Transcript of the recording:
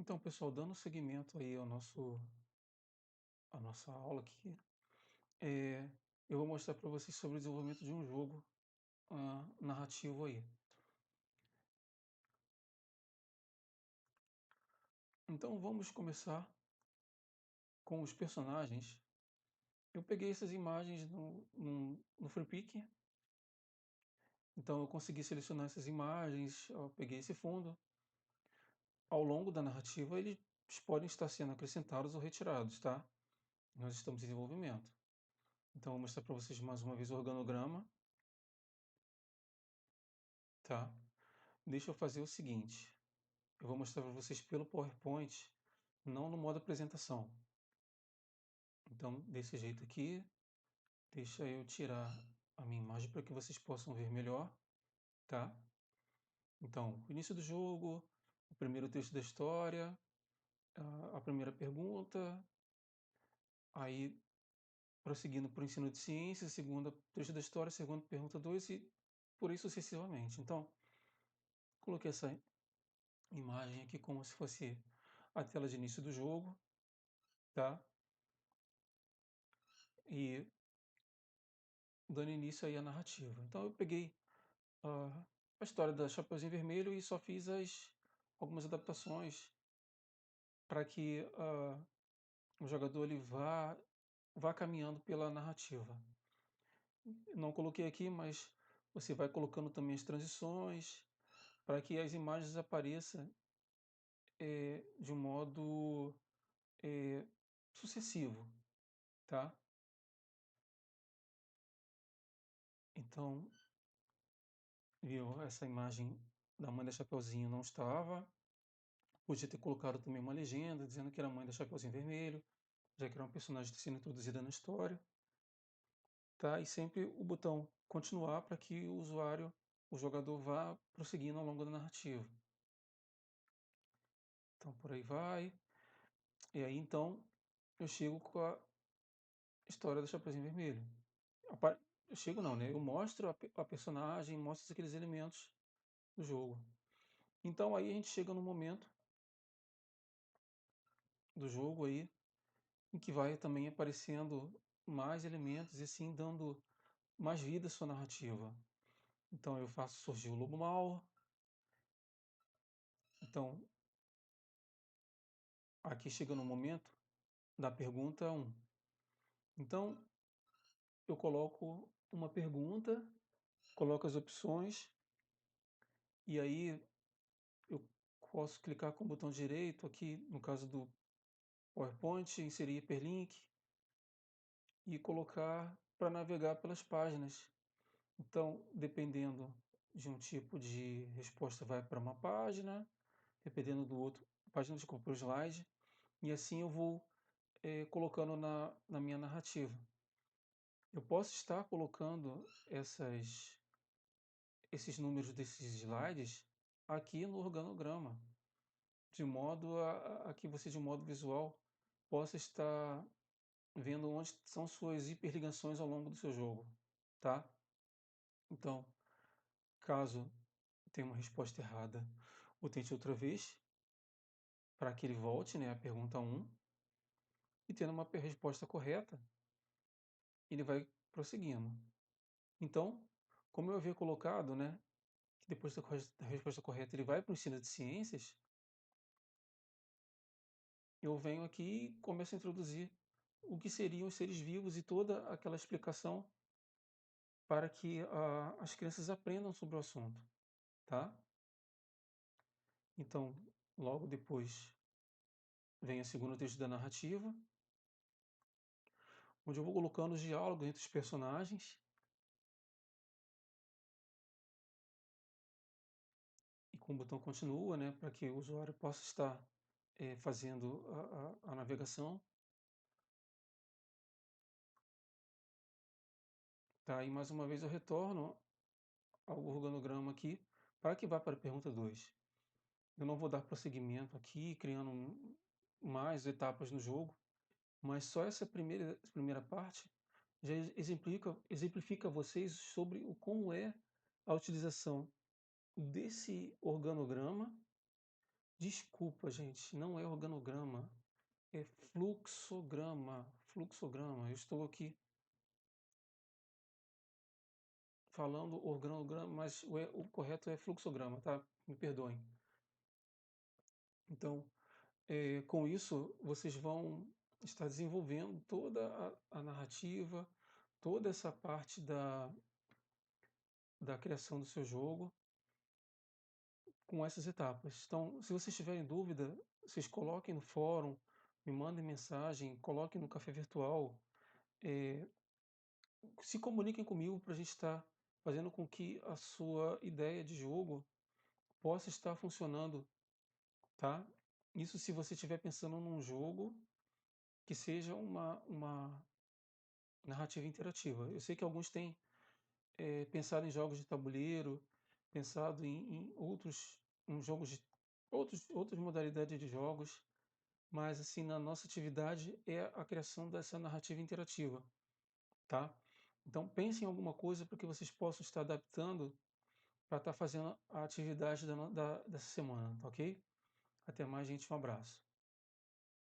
Então, pessoal, dando seguimento aí à nossa aula aqui, eh, eu vou mostrar para vocês sobre o desenvolvimento de um jogo narrativo aí. Então, vamos começar com os personagens. Eu peguei essas imagens no FreePic, então eu consegui selecionar essas imagens, eu peguei esse fundo. Ao longo da narrativa, eles podem estar sendo acrescentados ou retirados, tá? Nós estamos em desenvolvimento. Então, eu vou mostrar para vocês mais uma vez o organograma, tá? Deixa eu fazer o seguinte. Eu vou mostrar para vocês pelo PowerPoint, não no modo apresentação. Então, desse jeito aqui, deixa eu tirar a minha imagem para que vocês possam ver melhor, tá? Então, o início do jogo, o primeiro texto da história, a primeira pergunta, aí prosseguindo para o ensino de ciências, segunda texto da história, segunda pergunta 2 e por aí sucessivamente. Então, coloquei essa imagem aqui como se fosse a tela de início do jogo, tá? E dando início aí à narrativa. Então eu peguei a, a história da Chapeuzinho Vermelho e só fiz algumas adaptações para que o jogador ele vá caminhando pela narrativa. Não coloquei aqui, mas você vai colocando também as transições para que as imagens apareçam de um modo eh, sucessivo, tá? Então, viu, essa imagem da mãe da Chapeuzinho não estava. Podia ter colocado também uma legenda dizendo que era a mãe da Chapeuzinho Vermelho, já que era uma personagem sendo introduzida na história, tá? E sempre o botão continuar para que o usuário, o jogador vá prosseguindo ao longo da narrativa. Então por aí vai. E aí então eu chego com a história da Chapeuzinho Vermelho. Eu chego não, né? Eu mostro a personagem, mostro aqueles elementos do jogo. Então aí a gente chega no momento do jogo aí em que vai também aparecendo mais elementos e assim dando mais vida à sua narrativa. Então eu faço surgir o lobo mau. Então aqui chega no momento da pergunta 1. Então eu coloco uma pergunta, coloco as opções e aí eu posso clicar com o botão direito aqui, no caso do PowerPoint, inserir hiperlink e colocar para navegar pelas páginas. Então, dependendo de um tipo de resposta, vai para uma página, dependendo do outro, página de para o slide, e assim eu vou colocando na minha narrativa. Eu posso estar colocando esses números desses slides aqui no organograma, de modo a que você, de modo visual, possa estar vendo onde são suas hiperligações ao longo do seu jogo, tá? Então, caso tenha uma resposta errada, ou tente outra vez, para que ele volte, né, a pergunta 1, e tendo uma resposta correta, ele vai prosseguindo. Então, como eu havia colocado, né, que depois da resposta correta ele vai para o ensino de ciências, eu venho aqui e começo a introduzir o que seriam os seres vivos e toda aquela explicação para que as crianças aprendam sobre o assunto, tá? Então, logo depois vem a segunda texto da narrativa, onde eu vou colocando os diálogos entre os personagens e com o botão continua, né, para que o usuário possa estar fazendo a navegação. Tá? E mais uma vez eu retorno ao organograma aqui para que vá para a pergunta 2. Eu não vou dar prosseguimento aqui, criando mais etapas no jogo, mas só essa primeira parte já exemplifica a vocês sobre como é a utilização desse organograma Desculpa, gente, não é organograma, é fluxograma. Fluxograma. Eu estou aqui falando organograma, mas o correto é fluxograma, tá? Me perdoem. Então, com isso, vocês vão estar desenvolvendo toda a narrativa, toda essa parte da criação do seu jogo com essas etapas. Então, se vocês tiverem dúvida, vocês coloquem no fórum, me mandem mensagem, coloquem no café virtual, eh, se comuniquem comigo para a gente estar fazendo com que a sua ideia de jogo possa estar funcionando, tá? Isso se você estiver pensando num jogo que seja uma narrativa interativa. Eu sei que alguns têm pensado em jogos de tabuleiro, pensado em outros em jogos de outras modalidades de jogos, mas assim, na nossa atividade é a criação dessa narrativa interativa, tá? Então pensem em alguma coisa para que vocês possam estar adaptando para estar fazendo a atividade dessa semana, tá ok? Até mais, gente, um abraço.